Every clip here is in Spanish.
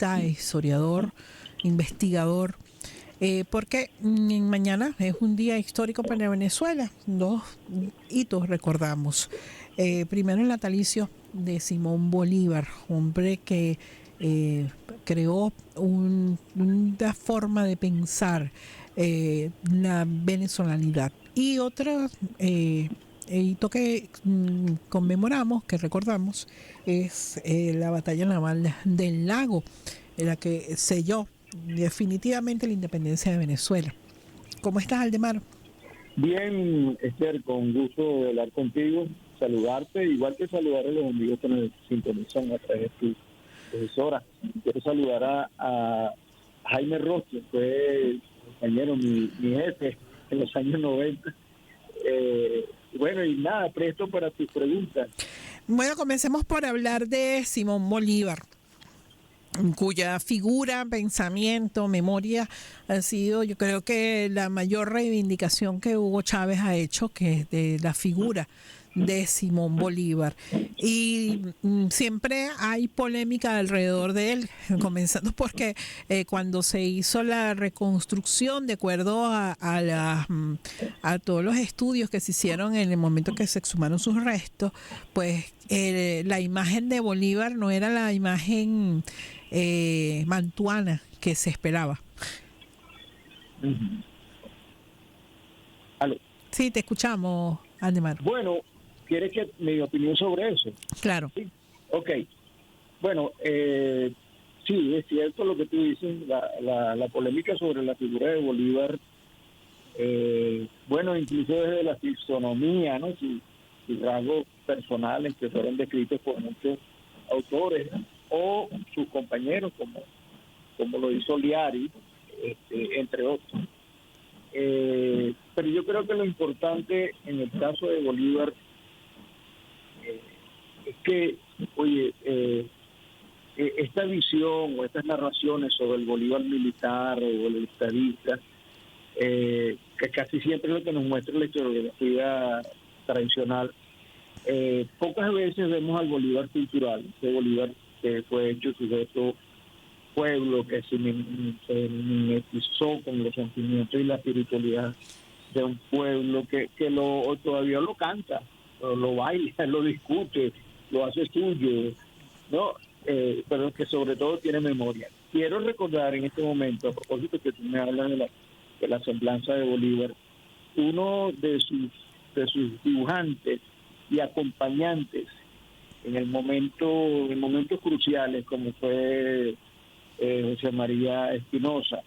periodista, historiador, investigador, porque mañana es un día histórico para Venezuela. Dos hitos recordamos. Primero el natalicio de Simón Bolívar, hombre que creó una forma de pensar la venezolanidad. Y otro hito que conmemoramos, que recordamos, es la batalla naval del Lago, en la que selló definitivamente la independencia de Venezuela. ¿Cómo estás, Aldemar? Bien, Esther, con gusto de hablar contigo, saludarte, igual que saludar a los amigos que nos sintonizan a través de tu profesora. Quiero saludar a Jaime Ross, que fue compañero, mi jefe en los años 90. Bueno, y nada, presto para tus preguntas. Bueno, comencemos por hablar de Simón Bolívar, cuya figura, pensamiento, memoria ha sido, yo creo que la mayor reivindicación que Hugo Chávez ha hecho, que es de la figura de Simón Bolívar. Y siempre hay polémica alrededor de él, comenzando porque cuando se hizo la reconstrucción, de acuerdo a todos los estudios que se hicieron en el momento que se exhumaron sus restos, pues la imagen de Bolívar no era la imagen mantuana que se esperaba. Uh-huh. ¿Aló? Sí, te escuchamos, Aldemar. Bueno, ¿quieres que mi opinión sobre eso? Claro. Sí. Ok. Bueno, sí, es cierto lo que tú dices, la polémica sobre la figura de Bolívar, bueno, incluso desde la fisonomía, ¿no? Sus rasgos personales que fueron descritos por muchos autores, ¿no? O sus compañeros, como lo hizo Liari, entre otros. Pero yo creo que lo importante en el caso de Bolívar es que, oye, esta visión o estas narraciones sobre el Bolívar militar o el estadista, que casi siempre es lo que nos muestra la historiografía tradicional, pocas veces vemos al Bolívar cultural, ese Bolívar que fue hecho sujeto pueblo, que se mimetizó con los sentimientos y la espiritualidad de un pueblo, que todavía lo canta, lo baila, lo discute, lo hace suyo, ¿no? Pero que sobre todo tiene memoria. Quiero recordar en este momento, a propósito que tú me hablas de la semblanza de Bolívar, uno de sus dibujantes y acompañantes en momentos cruciales, como fue José María Espinosa,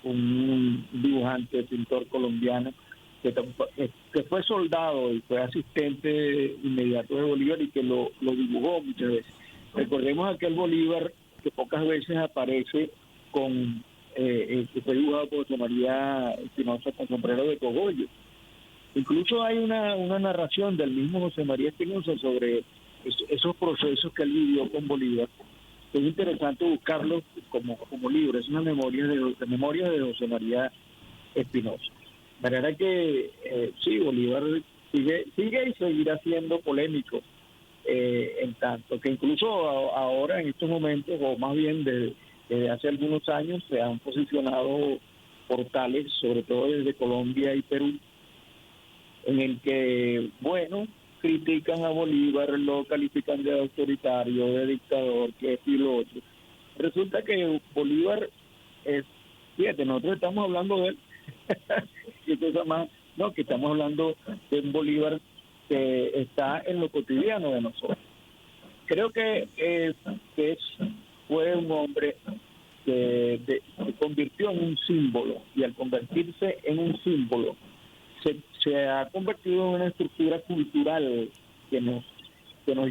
un dibujante, pintor colombiano, que fue soldado y fue asistente inmediato de Bolívar y que lo dibujó muchas veces. Recordemos aquel Bolívar que pocas veces aparece que fue dibujado por José María Espinosa con sombrero de cogollo. Incluso hay una narración del mismo José María Espinosa sobre esos procesos que él vivió con Bolívar. Es interesante buscarlo como libro, es una memoria de José María Espinosa. De manera que sí, Bolívar sigue y seguirá siendo polémico, en tanto que incluso ahora en estos momentos, o más bien desde hace algunos años, se han posicionado portales, sobre todo desde Colombia y Perú, en el que, bueno, critican a Bolívar, lo califican de autoritario, de dictador, que es y lo otro. Resulta que Bolívar fíjate, nosotros estamos hablando de él, y cosa más, no, que estamos hablando de un Bolívar que está en lo cotidiano de nosotros. Creo que fue un hombre que se convirtió en un símbolo, y al convertirse en un símbolo, se ha convertido en una estructura cultural que nos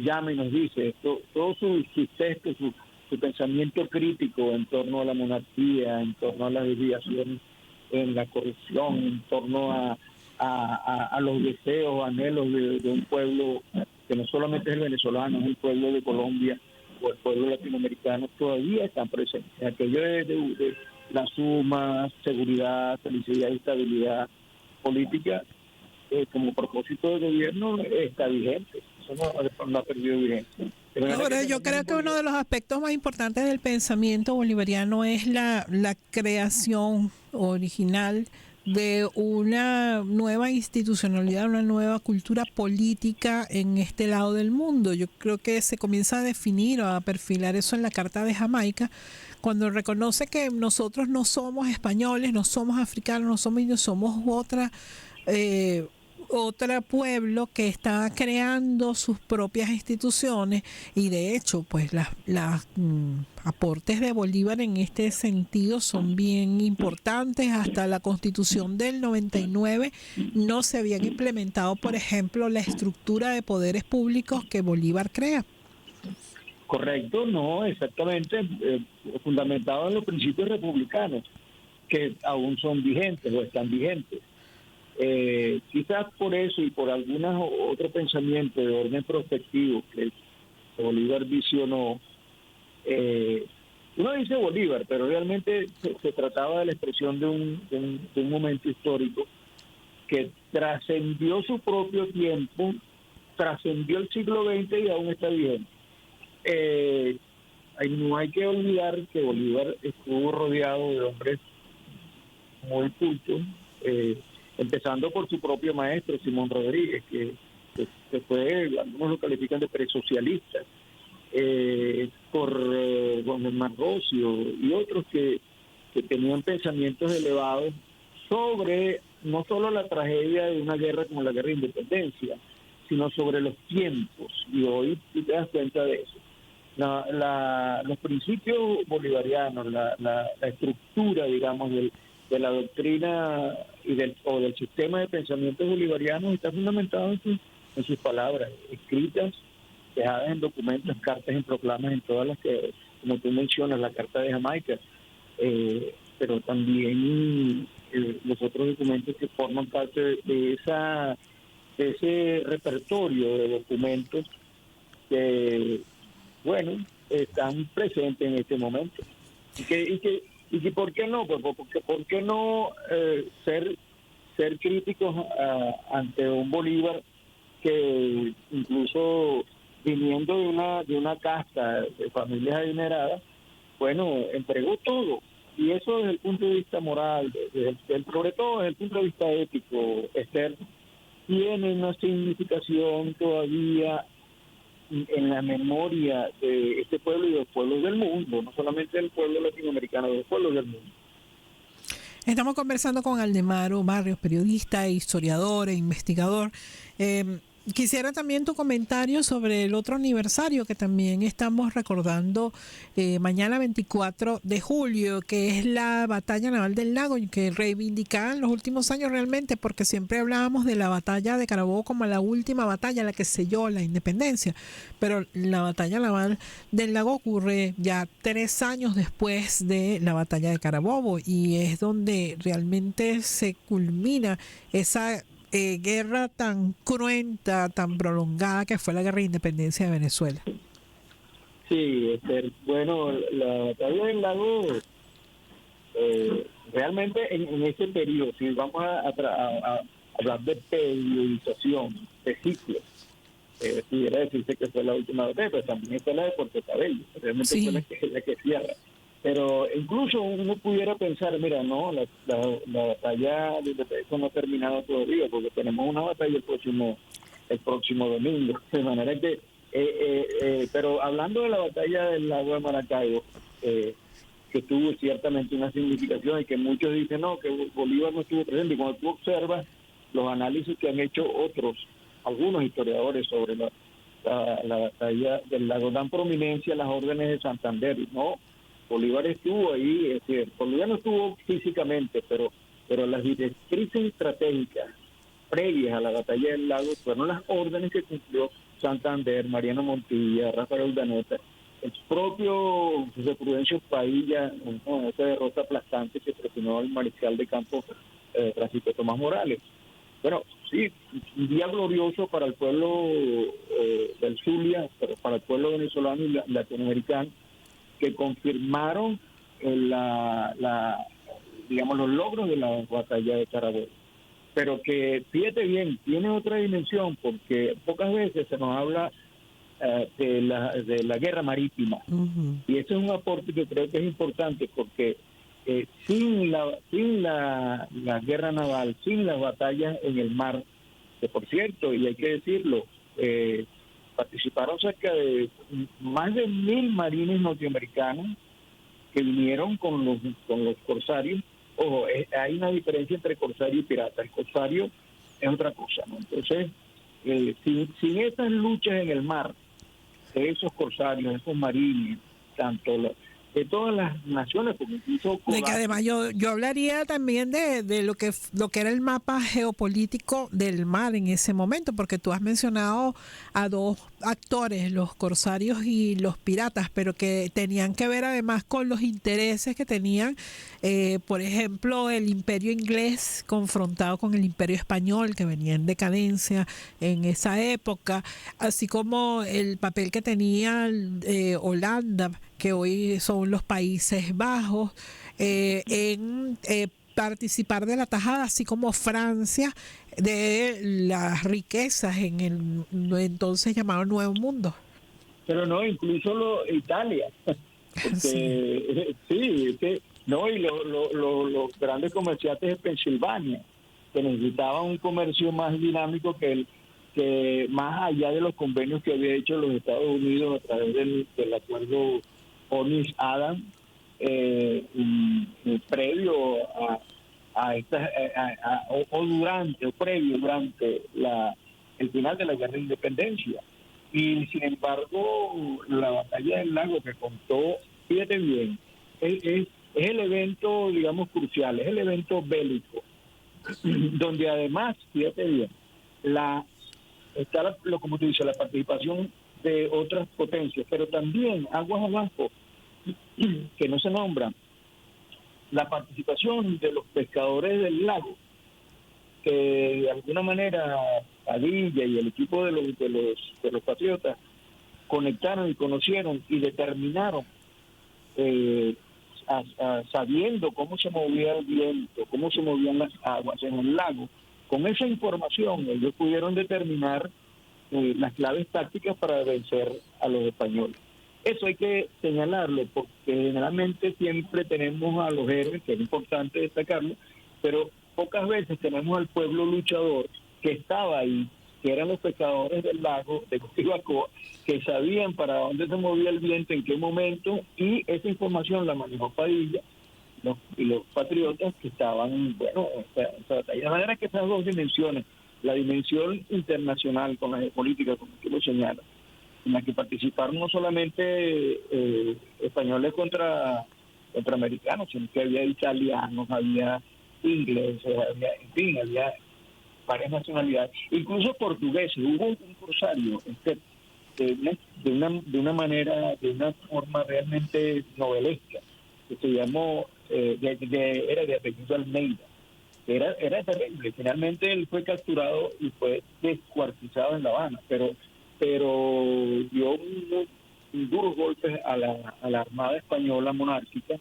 llama y nos dice todos sus textos, su pensamiento crítico en torno a la monarquía, en torno a las desviaciones en la corrupción, en torno a los deseos, anhelos de un pueblo que no solamente es el venezolano, es el pueblo de Colombia o el pueblo latinoamericano, todavía están presentes. Aquello de la suma, seguridad, felicidad y estabilidad política, como propósito de gobierno, está vigente. Eso no ha perdido vigencia. De manera que Ahora, yo tenemos creo un que uno Bolívar. de los aspectos más importantes del pensamiento bolivariano es la creación original de una nueva institucionalidad, una nueva cultura política en este lado del mundo. Yo creo que se comienza a definir o a perfilar eso en la Carta de Jamaica, cuando reconoce que nosotros no somos españoles, no somos africanos, no somos indios, somos eh, otro pueblo que está creando sus propias instituciones, y de hecho pues las aportes de Bolívar en este sentido son bien importantes. Hasta la Constitución del 99 no se habían implementado, por ejemplo, la estructura de poderes públicos que Bolívar crea. Correcto, no, exactamente, fundamentado en los principios republicanos, que aún son vigentes o están vigentes. Quizás por eso y por algunos otro pensamiento de orden prospectivo que Bolívar visionó, uno dice Bolívar, pero realmente se trataba de la expresión de un momento histórico que trascendió su propio tiempo, trascendió el siglo XX y aún está vigente. Eh, no hay que olvidar que Bolívar estuvo rodeado de hombres muy cultos, empezando por su propio maestro, Simón Rodríguez, que fue, algunos lo califican de presocialista, por Juan Germán Rocio y otros que tenían pensamientos elevados sobre no solo la tragedia de una guerra como la guerra de independencia, sino sobre los tiempos, y hoy tú te das cuenta de eso. Los principios bolivarianos, la estructura, digamos, de la doctrina o del sistema de pensamientos bolivarianos está fundamentado en sus palabras, escritas, dejadas en documentos, cartas, en proclamas, en todas las que, como tú mencionas, la Carta de Jamaica, pero también los otros documentos que forman parte de ese repertorio de documentos que, bueno, están presentes en este momento. Y que ¿por qué no? Pues porque ¿por qué no ser críticos ante un Bolívar que, incluso viniendo de una casta de familias adineradas, bueno, entregó todo? Y eso desde el punto de vista moral, sobre todo desde el punto de vista ético, Esther, tiene una significación todavía en la memoria de este pueblo y de los pueblos del mundo, no solamente del pueblo latinoamericano, de los pueblos del mundo. Estamos conversando con Aldemaro Barrios, periodista, historiador e investigador. Quisiera también tu comentario sobre el otro aniversario que también estamos recordando mañana 24 de julio, que es la batalla naval del Lago, que reivindicaban en los últimos años realmente, porque siempre hablábamos de la batalla de Carabobo como la última batalla, la que selló la independencia, pero la batalla naval del Lago ocurre ya 3 años después de la batalla de Carabobo, y es donde realmente se culmina esa guerra tan cruenta, tan prolongada que fue la guerra de independencia de Venezuela. Sí, bueno, la batalla del Lago, realmente en ese periodo, si vamos a hablar de periodización, de ciclos, pudiera decirse que fue la última batalla, pero también fue la de Puerto Cabello, realmente fue Sí. la que cierra. Pero incluso uno pudiera pensar, mira, no, la batalla de independencia no ha terminado todavía, porque tenemos una batalla el próximo domingo. De manera que, pero hablando de la batalla del lago de Maracaibo, que tuvo ciertamente una significación y que muchos dicen, no, que Bolívar no estuvo presente, y cuando tú observas los análisis que han hecho algunos historiadores sobre la batalla del lago, dan prominencia a las órdenes de Santander, ¿no? Bolívar estuvo ahí, es decir, Bolívar no estuvo físicamente, pero las directrices estratégicas previas a la batalla del Lago fueron las órdenes que cumplió Santander, Mariano Montilla, Rafael Urdaneta, el propio José Prudencio Padilla, con esa derrota aplastante que presionó al mariscal de campo Francisco Tomás Morales. Bueno, sí, un día glorioso para el pueblo del Zulia, pero para el pueblo venezolano y latinoamericano, que confirmaron digamos, los logros de la batalla de Carabobo. Pero que, fíjate bien, tiene otra dimensión, porque pocas veces se nos habla de la guerra marítima. Ujú. Y ese es un aporte que creo que es importante porque sin la guerra naval, sin las batallas en el mar, que por cierto, y hay que decirlo, participaron cerca de más de 1.000 marines norteamericanos que vinieron con los corsarios. Ojo, hay una diferencia entre corsario y pirata. El corsario es otra cosa, ¿no? Entonces, sin esas luchas en el mar, de esos corsarios, esos marines, tanto de todas las naciones, como incluso De que además yo hablaría también de lo que era el mapa geopolítico del mar en ese momento, porque tú has mencionado a dos actores, los corsarios y los piratas, pero que tenían que ver además con los intereses que tenían, por ejemplo, el imperio inglés confrontado con el imperio español, que venía en decadencia en esa época, así como el papel que tenía Holanda, que hoy son los Países Bajos, en participar de la tajada, así como Francia, de las riquezas en el entonces llamado Nuevo Mundo. Pero no, incluso Italia, Sí. porque sí, no, y los grandes comerciantes de Pensilvania, que necesitaban un comercio más dinámico que más allá de los convenios que había hecho los Estados Unidos a través del acuerdo Onís-Adams, previo a estas, durante el final de la guerra de independencia. Y sin embargo, la batalla del lago que contó, fíjate bien, es el evento, digamos, crucial, es el evento bélico, donde además, fíjate bien, está como tú dices, la participación de otras potencias, pero también aguas abajo, que no se nombran, la participación de los pescadores del lago, que de alguna manera Padilla y el equipo de los patriotas conectaron y conocieron y determinaron, sabiendo cómo se movía el viento, cómo se movían las aguas en el lago. Con esa información ellos pudieron determinar las claves tácticas para vencer a los españoles. Eso hay que señalarlo porque generalmente siempre tenemos a los héroes, que es importante destacarlo, pero pocas veces tenemos al pueblo luchador que estaba ahí, que eran los pescadores del lago de Coquibacoa, que sabían para dónde se movía el viento, en qué momento, y esa información la manejó Padilla y los patriotas que estaban, bueno, esa batalla. De manera que esas dos dimensiones, la dimensión internacional con la geopolítica, como tú lo señalas, en la que participaron no solamente españoles contra americanos, sino que había italianos, había ingleses, en fin, había varias nacionalidades, incluso portugueses. Hubo un corsario de una forma realmente novelesca, que se llamó, era de apellido Almeida. Era terrible. Finalmente él fue capturado y fue descuartizado en La Habana, pero dio duros golpes a la Armada Española monárquica,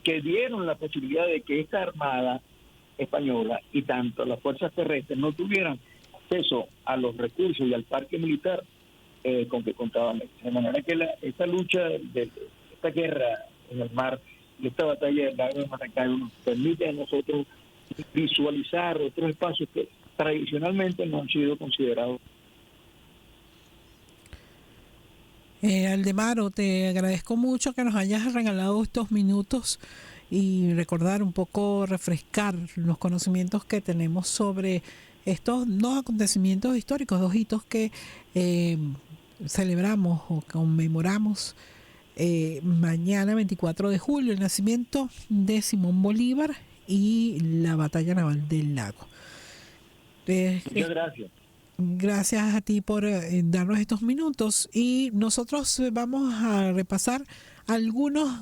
que dieron la posibilidad de que esta Armada Española y tanto las fuerzas terrestres no tuvieran acceso a los recursos y al parque militar con que contaban. De manera que esta lucha, esta guerra en el mar y esta batalla del lago de Maracaibo nos permite a nosotros visualizar otros espacios que tradicionalmente no han sido considerados. Aldemaro, te agradezco mucho que nos hayas regalado estos minutos y recordar un poco, refrescar los conocimientos que tenemos sobre estos dos acontecimientos históricos, dos hitos que celebramos o conmemoramos mañana 24 de julio, el nacimiento de Simón Bolívar y la batalla naval del lago. Muchas gracias. Gracias a ti por darnos estos minutos y nosotros vamos a repasar algunos